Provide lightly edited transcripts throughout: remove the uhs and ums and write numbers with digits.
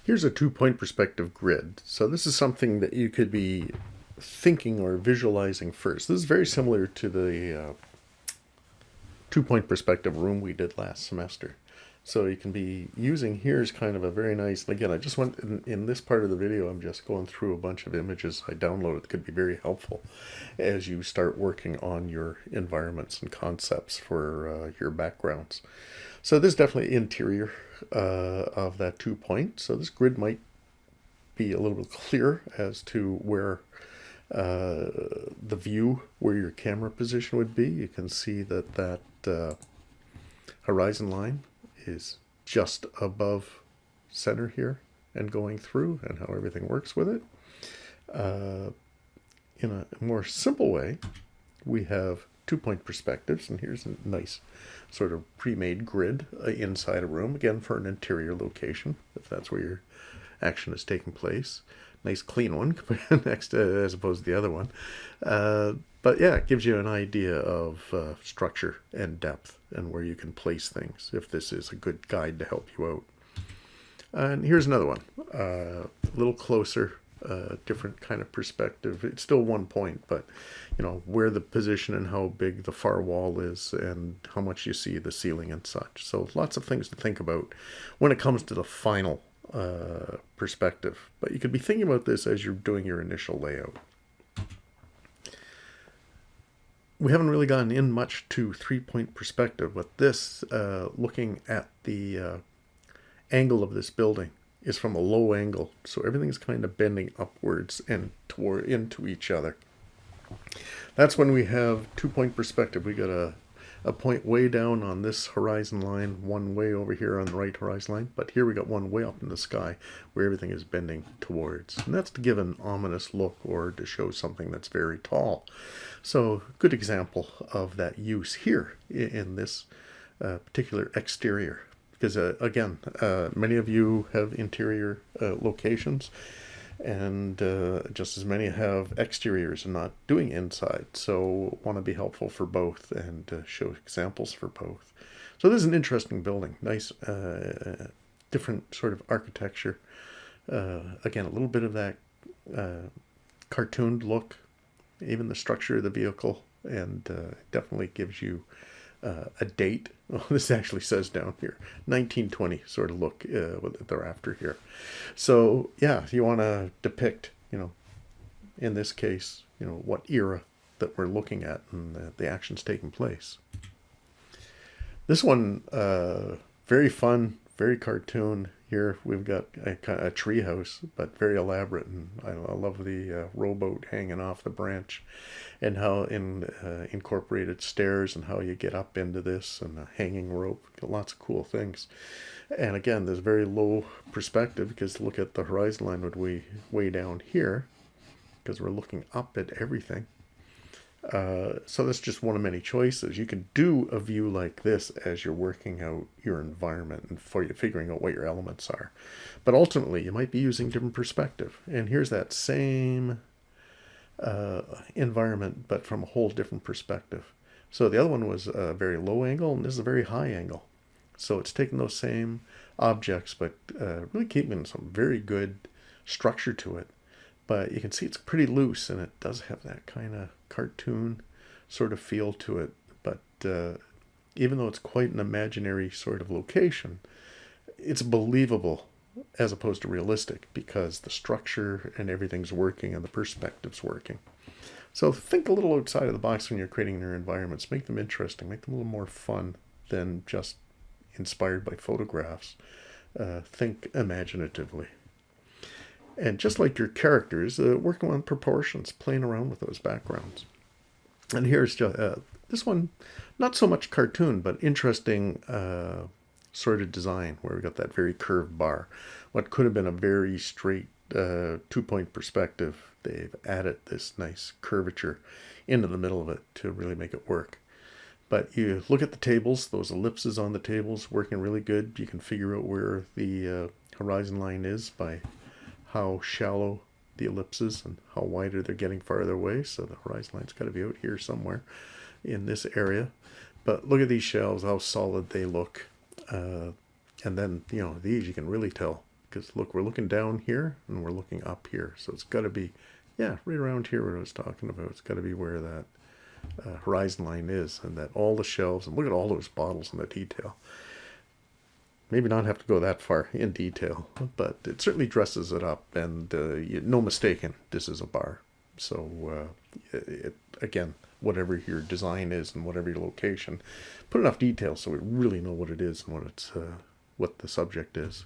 Here's a two-point perspective grid. So this is something that you could be thinking or visualizing first. This is very similar to the two-point perspective room we did last semester. So you can be using here as kind of a very nice, again, I just went in this part of the video, I'm just going through a bunch of images I downloaded that could be very helpful as you start working on your environments and concepts for your backgrounds. So this is definitely interior of that 2 point. So this grid might be a little bit clearer as to where the view, where your camera position would be. You can see that horizon line is just above center here and going through, and how everything works with it. In a more simple way, we have 2 point perspectives, and here's a nice sort of pre-made grid inside a room, again for an interior location, if that's where your action is taking place. Nice clean one next to, as opposed to the other one. But yeah, it gives you an idea of structure and depth and where you can place things, if this is a good guide to help you out. And here's another one, a little closer, different kind of perspective. It's still 1 point, but you know where the position and how big the far wall is and how much you see the ceiling and such. So lots of things to think about when it comes to the final perspective. But you could be thinking about this as you're doing your initial layout. We haven't really gotten in much to 3 point perspective, but this, looking at the angle of this building, is from a low angle, so everything's kind of bending upwards and toward into each other. That's when we have 2 point perspective. We got a point way down on this horizon line, one way over here on the right horizon line, but here we got one way up in the sky where everything is bending towards. And that's to give an ominous look or to show something that's very tall. So good example of that use here in this particular exterior. Because again, many of you have interior locations, and just as many have exteriors and not doing inside. So want to be helpful for both and show examples for both. So this is an interesting building, nice different sort of architecture. Again, a little bit of that cartooned look, even the structure of the vehicle, and definitely gives you a date. Well, this actually says down here 1920 sort of look what they're after here. So yeah, you want to depict, you know, in this case, you know, what era that we're looking at and the actions taking place. This one, very fun, very cartoon. Here we've got a tree house, but very elaborate, and I love the rowboat hanging off the branch, and how incorporated stairs and how you get up into this, and a hanging rope. Lots of cool things. And again, there's very low perspective because look at the horizon line would be way down here because we're looking up at everything. So that's just one of many choices. You can do a view like this as you're working out your environment and for you figuring out what your elements are. But ultimately, you might be using different perspective. And here's that same environment, but from a whole different perspective. So the other one was a very low angle, and this is a very high angle. So it's taking those same objects, but really keeping some very good structure to it. But you can see it's pretty loose, and it does have that kind of cartoon sort of feel to it. But even though it's quite an imaginary sort of location, it's believable as opposed to realistic because the structure and everything's working and the perspective's working. So think a little outside of the box when you're creating your environments. Make them interesting, make them a little more fun than just inspired by photographs. Think imaginatively. And just like your characters, working on proportions, playing around with those backgrounds. And here's just, this one, not so much cartoon, but interesting sort of design where we got that very curved bar. What could have been a very straight 2 point perspective, they've added this nice curvature into the middle of it to really make it work. But you look at the tables, those ellipses on the tables working really good. You can figure out where the horizon line is by how shallow the ellipses and how wider they're getting farther away. So the horizon line's got to be out here somewhere in this area. But look at these shelves, how solid they look. And then, you know, these you can really tell because look, we're looking down here and we're looking up here. So it's got to be, yeah, right around here what I was talking about. It's got to be where that horizon line is, and that all the shelves, and look at all those bottles and the detail. Maybe not have to go that far in detail, but it certainly dresses it up, and no mistaking, this is a bar. So again, whatever your design is and whatever your location, put enough detail so we really know what it is and what the subject is.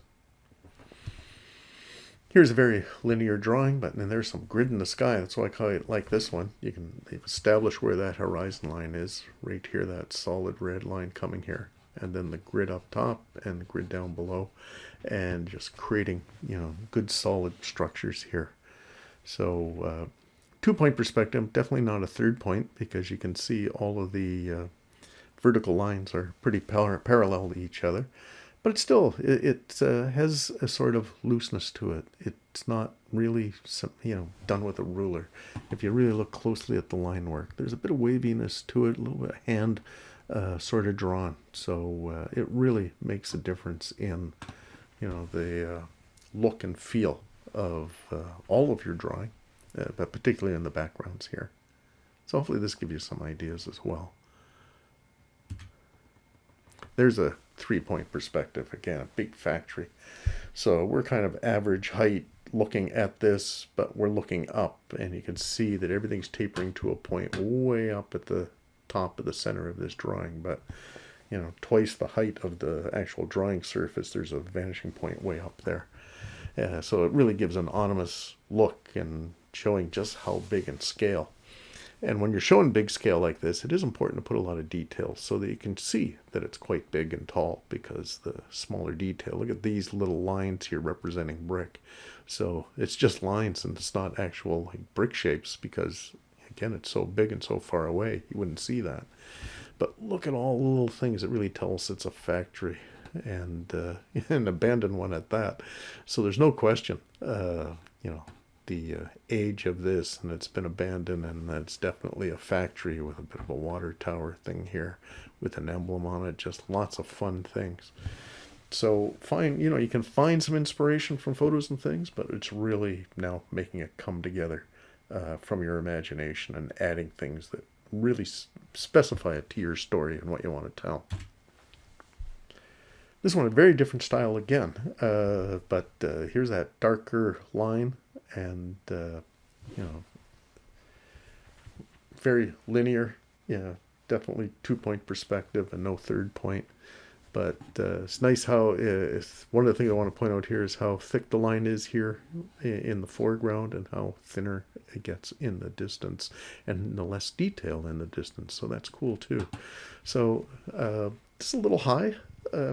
Here's a very linear drawing, but then there's some grid in the sky. That's why I like this one. They've established where that horizon line is right here, that solid red line coming here, and then the grid up top and the grid down below, and just creating, good solid structures here. So 2-point perspective, definitely not a 3rd point, because you can see all of the vertical lines are pretty parallel to each other. But it still, it has a sort of looseness to it. It's not really, done with a ruler. If you really look closely at the line work, there's a bit of waviness to it, a little bit of hand sort of drawn. So it really makes a difference in, the look and feel of all of your drawing, but particularly in the backgrounds here. So hopefully this gives you some ideas as well. There's a 3-point perspective, again, a big factory. So we're kind of average height looking at this, but we're looking up, and you can see that everything's tapering to a point way up at the top of the center of this drawing. But, twice the height of the actual drawing surface, there's a vanishing point way up there. So it really gives an ominous look and showing just how big in scale. And when you're showing big scale like this, it is important to put a lot of detail so that you can see that it's quite big and tall, because the smaller detail, look at these little lines here representing brick. So it's just lines, and it's not actual brick shapes, because again, it's so big and so far away, you wouldn't see that. But look at all the little things that really tell us it's a factory, and an abandoned one at that. So there's no question, the age of this, and it's been abandoned, and it's definitely a factory with a bit of a water tower thing here with an emblem on it. Just lots of fun things. So you can find some inspiration from photos and things, but it's really now making it come together from your imagination and adding things that really specify it to your story and what you want to tell. This one, a very different style again, but here's that darker line, and very linear. Definitely 2-point perspective and no 3rd point. But it's nice how one of the things I want to point out here is how thick the line is here in the foreground, and how thinner it gets in the distance, and the less detail in the distance. So that's cool too. So it's a little high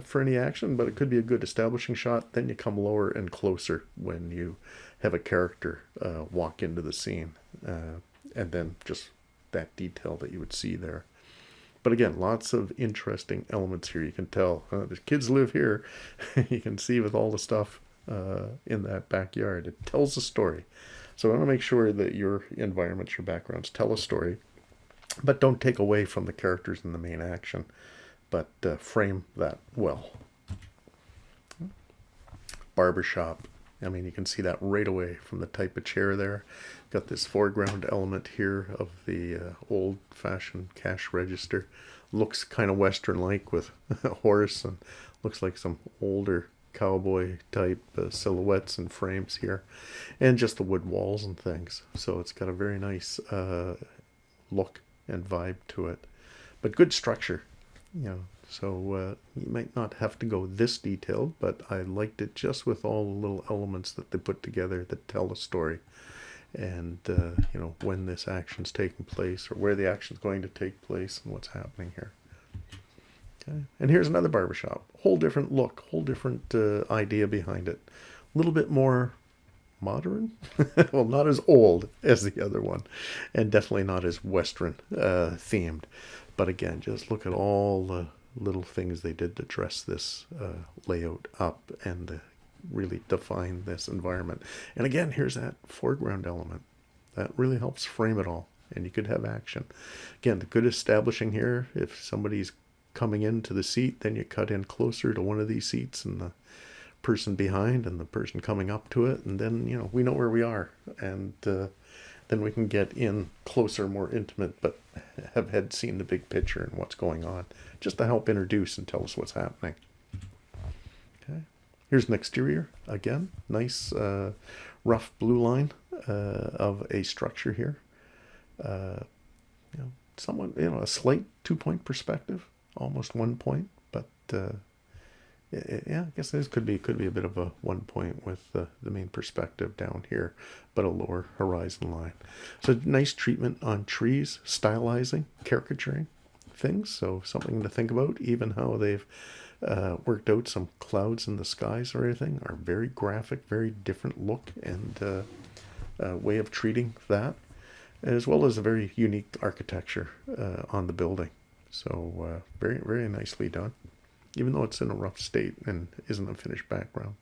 for any action, but it could be a good establishing shot. Then you come lower and closer when you have a character walk into the scene, and then just that detail that you would see there. But again, lots of interesting elements here. You can tell the kids live here. You can see with all the stuff in that backyard. It tells a story. So I want to make sure that your environments, your backgrounds tell a story, but don't take away from the characters in the main action, but frame that well. Barbershop. I mean, you can see that right away from the type of chair there. Got this foreground element here of the old-fashioned cash register. Looks kind of Western-like with a horse, and looks like some older cowboy-type silhouettes and frames here. And just the wood walls and things. So it's got a very nice look and vibe to it. But good structure, So you might not have to go this detailed, but I liked it just with all the little elements that they put together that tell a story. And, when this action's taking place, or where the action's going to take place, and what's happening here. Okay. And here's another barbershop. Whole different look, whole different idea behind it. A little bit more modern. Well, not as old as the other one, and definitely not as Western themed. But again, just look at all the little things they did to dress this layout up and really define this environment. And again, here's that foreground element. That really helps frame it all. And you could have action. Again, the good establishing here, if somebody's coming into the seat, then you cut in closer to one of these seats in the person behind and the person coming up to it, and then we know where we are, and then we can get in closer, more intimate, but have had seen the big picture and what's going on, just to help introduce and tell us what's happening. Okay, here's an exterior again, nice rough blue line of a structure here. Somewhat, a slight 2-point perspective, almost 1 point, but yeah, I guess this could be a bit of a 1 point with the main perspective down here, but a lower horizon line. So nice treatment on trees, stylizing, caricaturing things. So something to think about. Even how they've worked out some clouds in the skies or anything are very graphic, very different look and way of treating that, as well as a very unique architecture on the building. So very, very nicely done, even though it's in a rough state and isn't a finished background.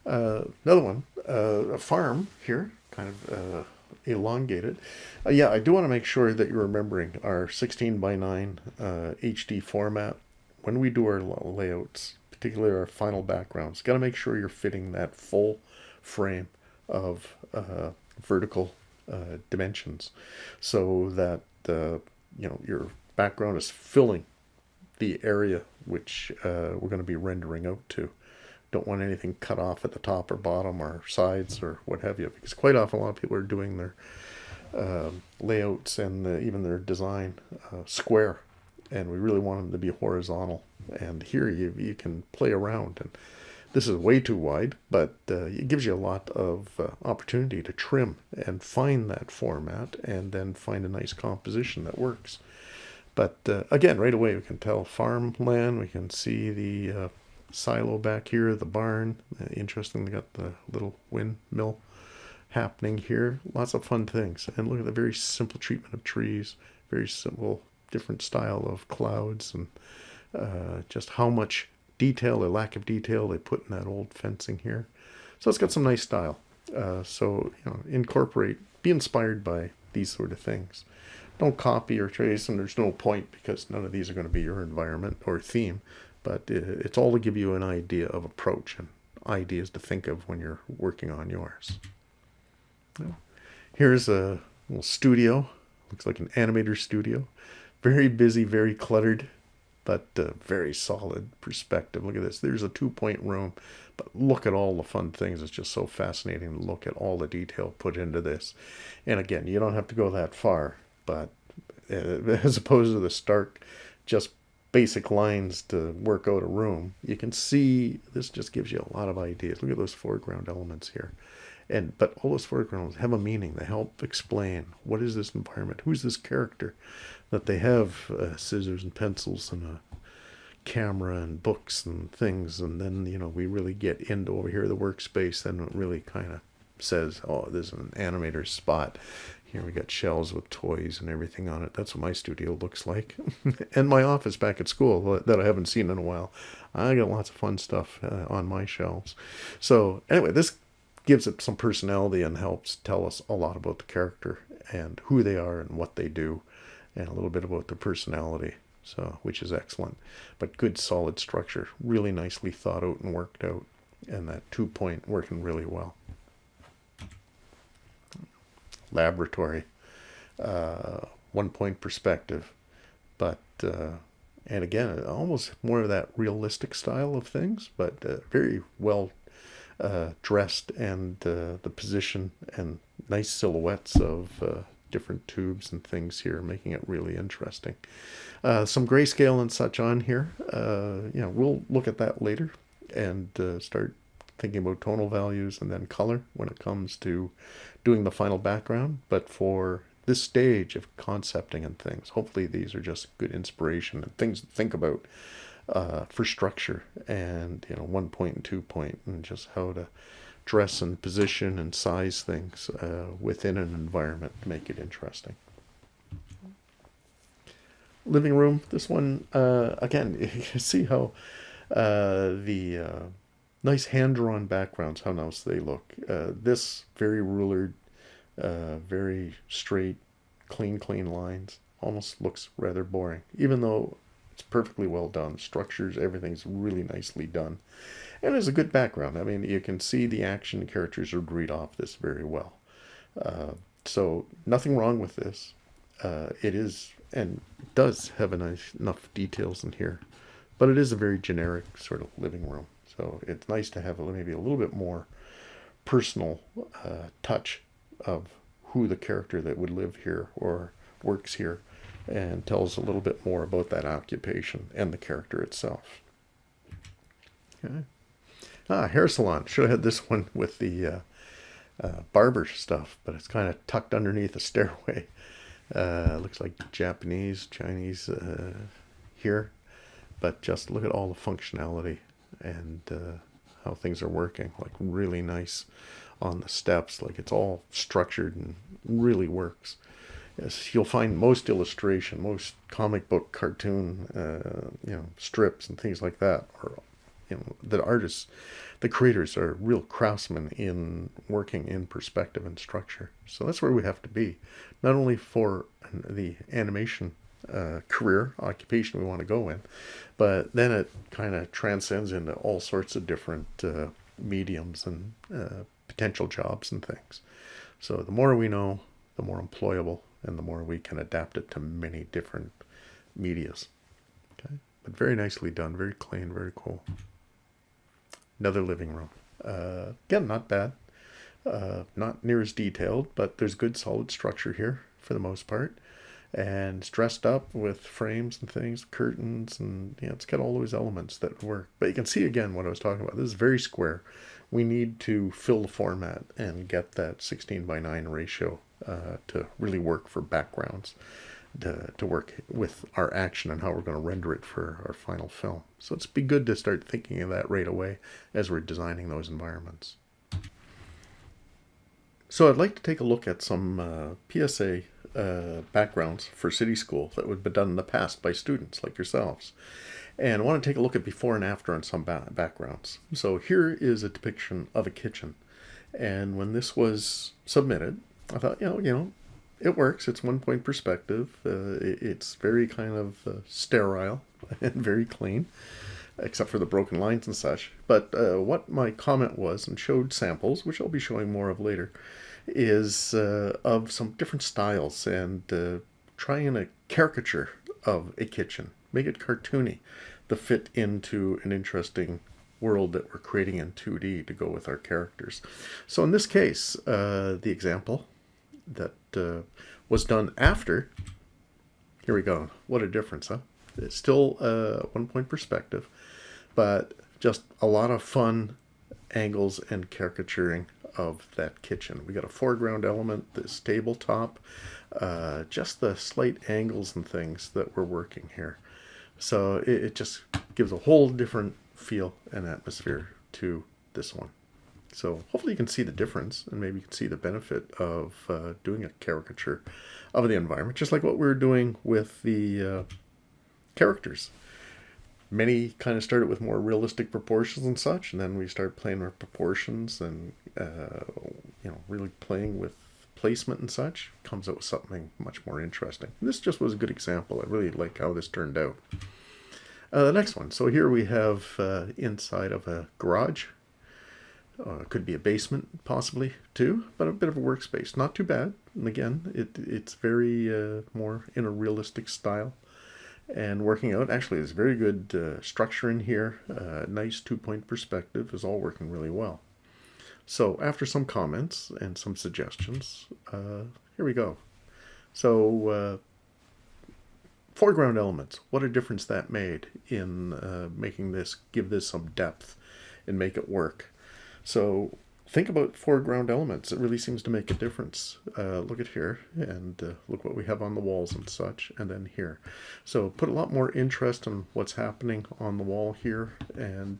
Another one, a farm here, kind of elongated. Yeah, I do want to make sure that you're remembering our 16:9 HD format. When we do our layouts, particularly our final backgrounds, got to make sure you're fitting that full frame of vertical dimensions, so that your background is filling the area which we're going to be rendering out to. Don't want anything cut off at the top or bottom or sides or what have you, because quite often a lot of people are doing their layouts and even their design square, and we really want them to be horizontal. And here you can play around, and this is way too wide, but it gives you a lot of opportunity to trim and find that format and then find a nice composition that works. But again, right away we can tell farmland. We can see the silo back here, the barn. Interesting, they got the little windmill happening here. Lots of fun things. And look at the very simple treatment of trees, very simple, different style of clouds, and just how much detail or lack of detail they put in that old fencing here. So it's got some nice style. So incorporate, be inspired by these sort of things. Don't copy or trace, and there's no point, because none of these are going to be your environment or theme, but it's all to give you an idea of approach and ideas to think of when you're working on yours. Here's a little studio. Looks like an animator studio. Very busy, very cluttered, but very solid perspective. Look at this. There's a 2-point room, but look at all the fun things. It's just so fascinating to look at all the detail put into this. And again, you don't have to go that far, but as opposed to the stark, just basic lines to work out a room, you can see this just gives you a lot of ideas. Look at those foreground elements here. But all those foregrounds have a meaning. They help explain what is this environment, who's this character, that they have scissors and pencils and a camera and books and things. And then we really get into over here the workspace, then it really kind of says, oh, this is an animator's spot. Here we got shelves with toys and everything on it. That's what my studio looks like. And my office back at school that I haven't seen in a while. I got lots of fun stuff on my shelves. So anyway, this gives it some personality and helps tell us a lot about the character and who they are and what they do, and a little bit about their personality, so which is excellent. But good solid structure, really nicely thought out and worked out, and that 2-point working really well. Laboratory, 1-point perspective, but and again, almost more of that realistic style of things, but very well dressed, and the position and nice silhouettes of different tubes and things here, making it really interesting. Some grayscale and such on here. We'll look at that later and start thinking about tonal values and then color when it comes to doing the final background. But for this stage of concepting and things, hopefully these are just good inspiration and things to think about for structure and 1-point and 2-point, and just how to dress and position and size things within an environment to make it interesting. Living room, this one again, you can see how the nice hand-drawn backgrounds, how nice they look. This very rulered, very straight, clean lines, almost looks rather boring, even though It's perfectly well done. Structures, everything's really nicely done. And there's a good background. I mean, you can see the action characters are read off this very well. So nothing wrong with this. It is, and does have enough details in here, but it is a very generic sort of living room. So it's nice to have maybe a little bit more personal touch of who the character that would live here or works here, and tells a little bit more about that occupation and the character itself. Okay. Hair salon. Should have had this one with the barber stuff, but it's kind of tucked underneath a stairway. Looks like Japanese, Chinese here, but just look at all the functionality and how things are working. Like really nice on the steps. Like it's all structured and really works. Yes, you'll find most illustration, most comic book, cartoon, strips and things like that, or the artists, the creators are real craftsmen in working in perspective and structure. So that's where we have to be, not only for the animation career occupation we want to go in, but then it kind of transcends into all sorts of different mediums and potential jobs and things. So the more we know, the more employable, and the more we can adapt it to many different medias. Okay, but very nicely done, very clean, very cool. Another living room. Again, not bad. Not near as detailed, but there's good solid structure here for the most part. And it's dressed up with frames and things, curtains, and it's got all those elements that work. But you can see again what I was talking about. This is very square. We need to fill the format and get that 16:9 ratio to really work for backgrounds, to work with our action and how we're going to render it for our final film. So it's be good to start thinking of that right away as we're designing those environments. So I'd like to take a look at some PSA backgrounds for City School that would be done in the past by students like yourselves. And I want to take a look at before and after on some backgrounds. So here is a depiction of a kitchen. And when this was submitted, I thought, it works. It's 1-point perspective. It's very kind of sterile and very clean, except for the broken lines and such. But what my comment was, and showed samples, which I'll be showing more of later, is of some different styles and trying a caricature of a kitchen. Make it cartoony to fit into an interesting world that we're creating in 2D to go with our characters. So in this case, the example that was done after, here we go. What a difference, huh? It's still 1-point perspective, but just a lot of fun angles and caricaturing of that kitchen. We got a foreground element, this tabletop, just the slight angles and things that we're working here. So it just gives a whole different feel and atmosphere to this one. So hopefully you can see the difference, and maybe you can see the benefit of doing a caricature of the environment, just like what we were doing with the characters. Many kind of started with more realistic proportions and such, and then we start playing with proportions and really playing with placement and such. Comes out with something much more interesting. And this just was a good example. I really like how this turned out. The next one. So here we have inside of a garage. Could be a basement possibly too, but a bit of a workspace. Not too bad. And again, it's very more in a realistic style. And working out, actually, there's very good structure in here. Nice 2-point perspective is all working really well. So after some comments and some suggestions, here we go. So foreground elements, what a difference that made in making this, give this some depth and make it work. So think about foreground elements. It really seems to make a difference. Look at here, and look what we have on the walls and such, and then here. So put a lot more interest in what's happening on the wall here, and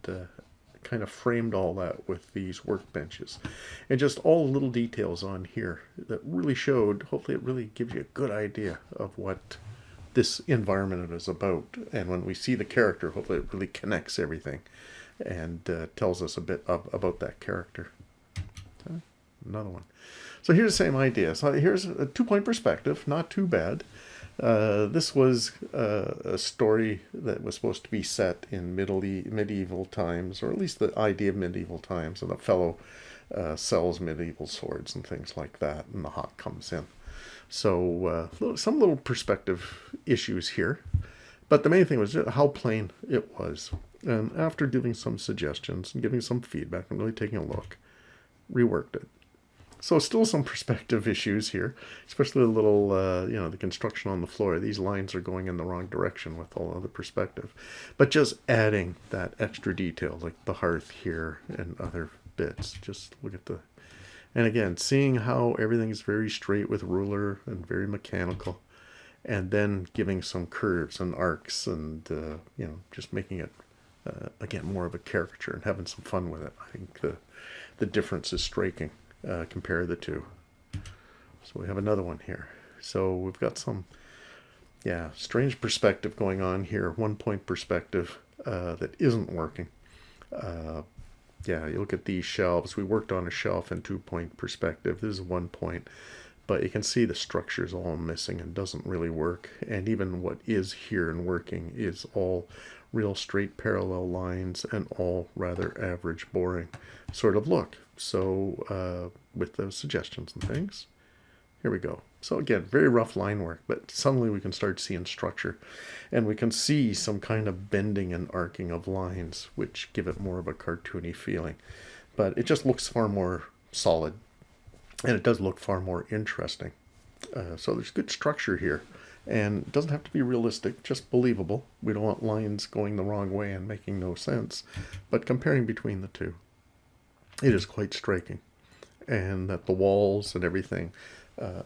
kind of framed all that with these workbenches. And just all the little details on here that really showed, hopefully it really gives you a good idea of what this environment is about. And when we see the character, hopefully it really connects everything and tells us a bit about that character. Another one. So here's the same idea. So here's a 2-point perspective, not too bad. This was a story that was supposed to be set in medieval times, or at least the idea of medieval times, and a fellow sells medieval swords and things like that, and the hawk comes in. So some little perspective issues here, but the main thing was how plain it was. And after giving some suggestions and giving some feedback and really taking a look, reworked it. So still some perspective issues here, especially the little, the construction on the floor. These lines are going in the wrong direction with all of the perspective. But just adding that extra detail, like the hearth here and other bits. Just look at the... And again, seeing how everything is very straight with ruler and very mechanical. And then giving some curves and arcs and, just making it, again, more of a caricature and having some fun with it. I think the difference is striking. Compare the two. So we have another one here. So we've got some, strange perspective going on here. 1 point perspective that isn't working. You look at these shelves. We worked on a shelf in 2 point perspective. This is 1 point. But you can see the structure is all missing and doesn't really work. And even what is here and working is all real straight parallel lines and all rather average, boring sort of look. So with those suggestions and things, here we go. So again, very rough line work, but suddenly we can start seeing structure, and we can see some kind of bending and arcing of lines, which give it more of a cartoony feeling. But it just looks far more solid, and it does look far more interesting. So there's good structure here, and it doesn't have to be realistic, just believable. We don't want lines going the wrong way and making no sense, but comparing between the two, it is quite striking, and that the walls and everything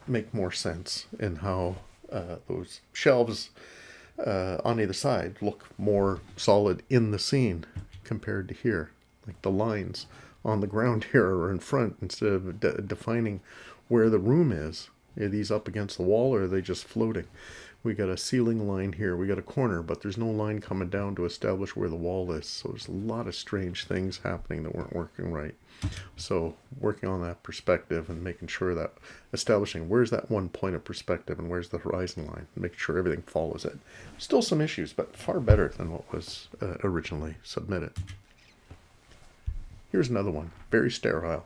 make more sense in how those shelves on either side look more solid in the scene compared to here. Like the lines on the ground here are in front instead of defining where the room is. Are these up against the wall, or are they just floating? We got a ceiling line here. We got a corner, but there's no line coming down to establish where the wall is. So there's a lot of strange things happening that weren't working right. So working on that perspective and making sure that establishing where's that 1 point of perspective and where's the horizon line, and making sure everything follows it. Still some issues, but far better than what was originally submitted. Here's another one, very sterile.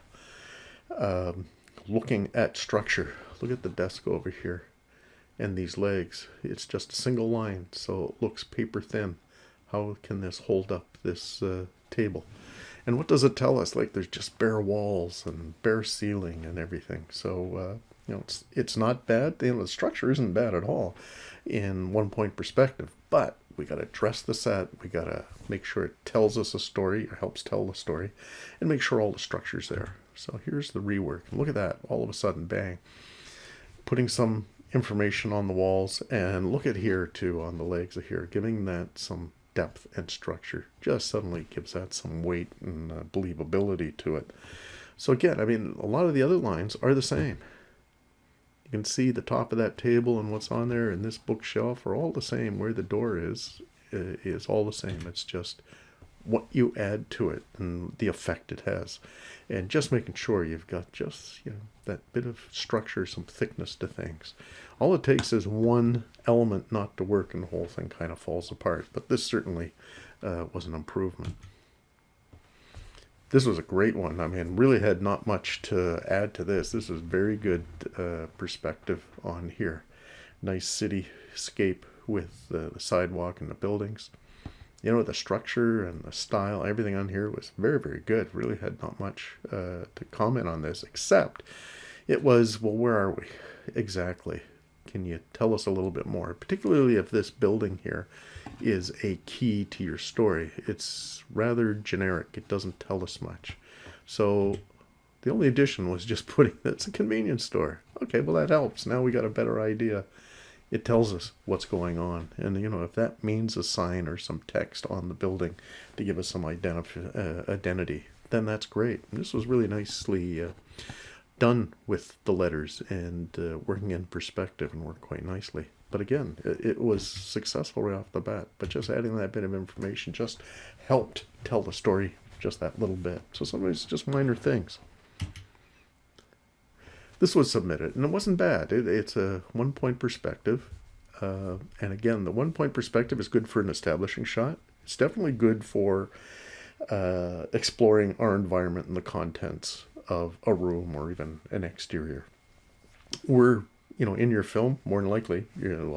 Looking at structure. Look at the desk over here and these legs. It's just a single line, so it looks paper thin. How can this hold up this table? And what does it tell us? Like there's just bare walls and bare ceiling and everything. So, it's not bad. The structure isn't bad at all in 1 point perspective, but we got to dress the set. We got to make sure it tells us a story, or helps tell the story, and make sure all the structure's there. So here's the rework. Look at that. All of a sudden, bang. Putting some information on the walls, and look at here too on the legs of here, giving that some depth and structure. Just suddenly gives that some weight and believability to it. So again, a lot of the other lines are the same. You can see the top of that table and what's on there and this bookshelf are all the same. Where the door is all the same. It's just what you add to it and the effect it has, and just making sure you've got just that bit of structure, some thickness to things. All it takes is one element not to work and the whole thing kind of falls apart. But this certainly was an improvement. This was a great one. Really had not much to add to this. This is very good perspective on here. Nice cityscape with the sidewalk and the buildings. The structure and the style, everything on here was very, very good. Really had not much to comment on this, except it was, well, where are we exactly? Can you tell us a little bit more? Particularly if this building here is a key to your story. It's rather generic. It doesn't tell us much. So the only addition was just putting that's a convenience store. Okay, well, that helps. Now we got a better idea. It tells us what's going on. And, if that means a sign or some text on the building to give us some identity, then that's great. And this was really nicely done with the letters and working in perspective, and worked quite nicely. But again, it was successful right off the bat. But just adding that bit of information just helped tell the story just that little bit. So sometimes it's just minor things. This was submitted, and it wasn't bad. It's a 1 point perspective. And again, the 1 point perspective is good for an establishing shot. It's definitely good for exploring our environment and the contents of a room or even an exterior. We're, in your film, more than likely,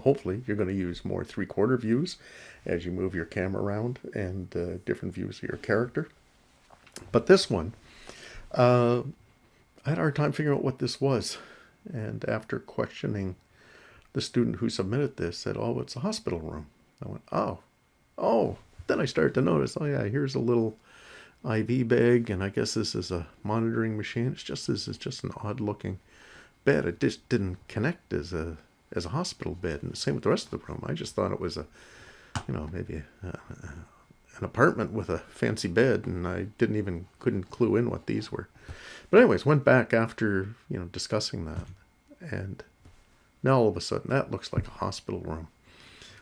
hopefully, you're going to use more 3/4 views as you move your camera around and different views of your character. But this one, I had a hard time figuring out what this was. And after questioning the student who submitted this, said, "Oh, it's a hospital room." I went, oh. Then I started to notice, oh yeah, here's a little IV bag, and I guess this is a monitoring machine. This is just an odd looking bed. It just didn't connect as a hospital bed, and the same with the rest of the room. I just thought it was maybe an apartment with a fancy bed, and I couldn't clue in what these were. But anyways, went back after discussing that, and now all of a sudden that looks like a hospital room.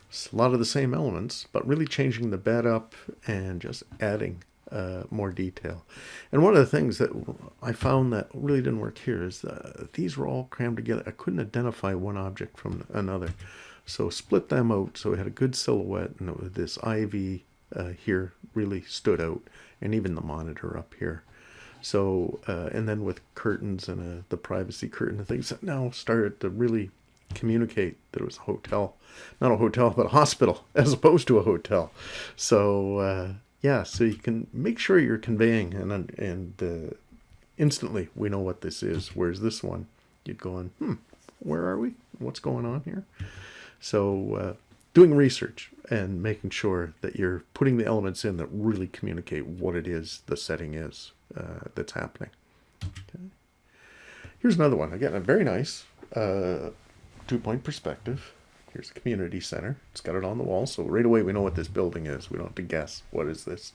It's a lot of the same elements, but really changing the bed up and just adding more detail. And one of the things that I found that really didn't work here is these were all crammed together. I couldn't identify one object from another. So split them out so it had a good silhouette, and this IV here really stood out, and even the monitor up here. So, and then with curtains and the privacy curtain and things that now started to really communicate that it was a hotel, not a hotel, but a hospital, as opposed to a hotel. So, so you can make sure you're conveying, and instantly we know what this is. Whereas this one, you'd go on, where are we? What's going on here? So, doing research and making sure that you're putting the elements in that really communicate what it is the setting is that's happening. Okay. Here's another one. Again, a very nice 2-point perspective. Here's the community center. It's got it on the wall, so right away we know what this building is. We don't have to guess what is this.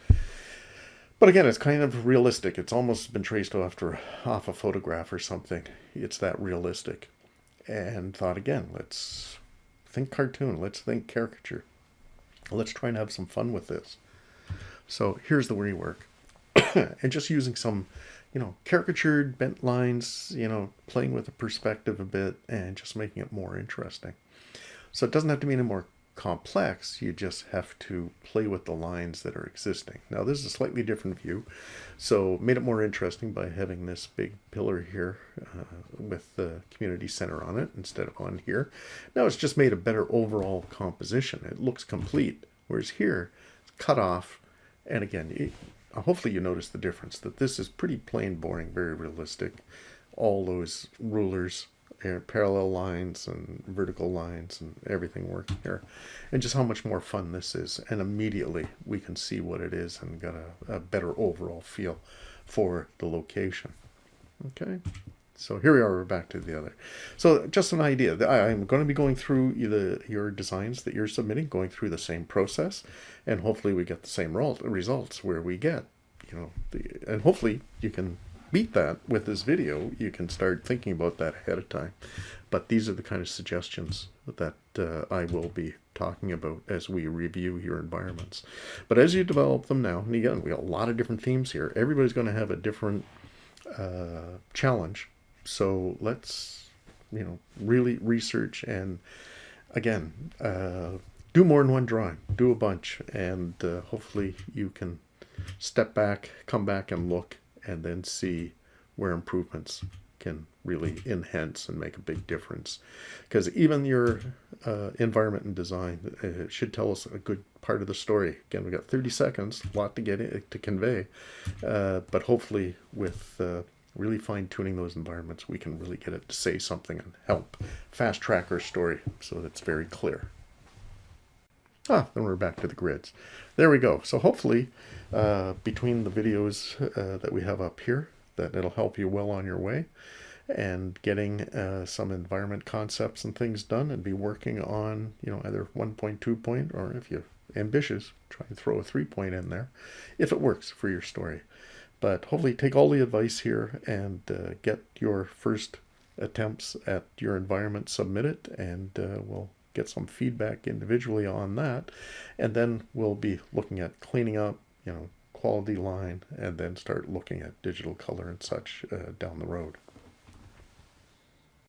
But again, it's kind of realistic. It's almost been traced off a photograph or something. It's that realistic. And thought again, let's think cartoon. Let's think caricature. Let's try and have some fun with this. So here's the rework. And just using some, caricatured bent lines, playing with the perspective a bit and just making it more interesting. So it doesn't have to be any more complex. You just have to play with the lines that are existing. Now this is a slightly different view, so made it more interesting by having this big pillar here with the community center on it instead of on here. Now it's just made a better overall composition. It looks complete, whereas here it's cut off. And again, hopefully you notice the difference, that this is pretty plain, boring, very realistic. All those rulers, parallel lines and vertical lines and everything working here. And just how much more fun this is. And immediately we can see what it is and get a better overall feel for the location. Okay, so here we are, we're back to the other. So just an idea. I'm going to be going through your designs that you're submitting, going through the same process, and hopefully we get the same results where we get, and hopefully you can beat that with this video. You can start thinking about that ahead of time. But these are the kind of suggestions that I will be talking about as we review your environments. But as you develop them now, and again, we got a lot of different themes here. Everybody's going to have a different challenge. So let's, really research and, again, do more than one drawing. Do a bunch, and hopefully you can step back, come back and look, and then see where improvements can really enhance and make a big difference. Because even your environment and design should tell us a good part of the story. Again, we've got 30 seconds, a lot to convey, but hopefully with really fine-tuning those environments, we can really get it to say something and help fast-track our story so that it's very clear. Then we're back to the grids. There we go. So hopefully, between the videos that we have up here, that it'll help you well on your way and getting some environment concepts and things done, and be working on, either 1 point, 2 point, or if you're ambitious, try and throw a 3 point in there, if it works for your story. But hopefully take all the advice here and get your first attempts at your environment submitted, and we'll get some feedback individually on that, and then we'll be looking at cleaning up, quality line, and then start looking at digital color and such down the road.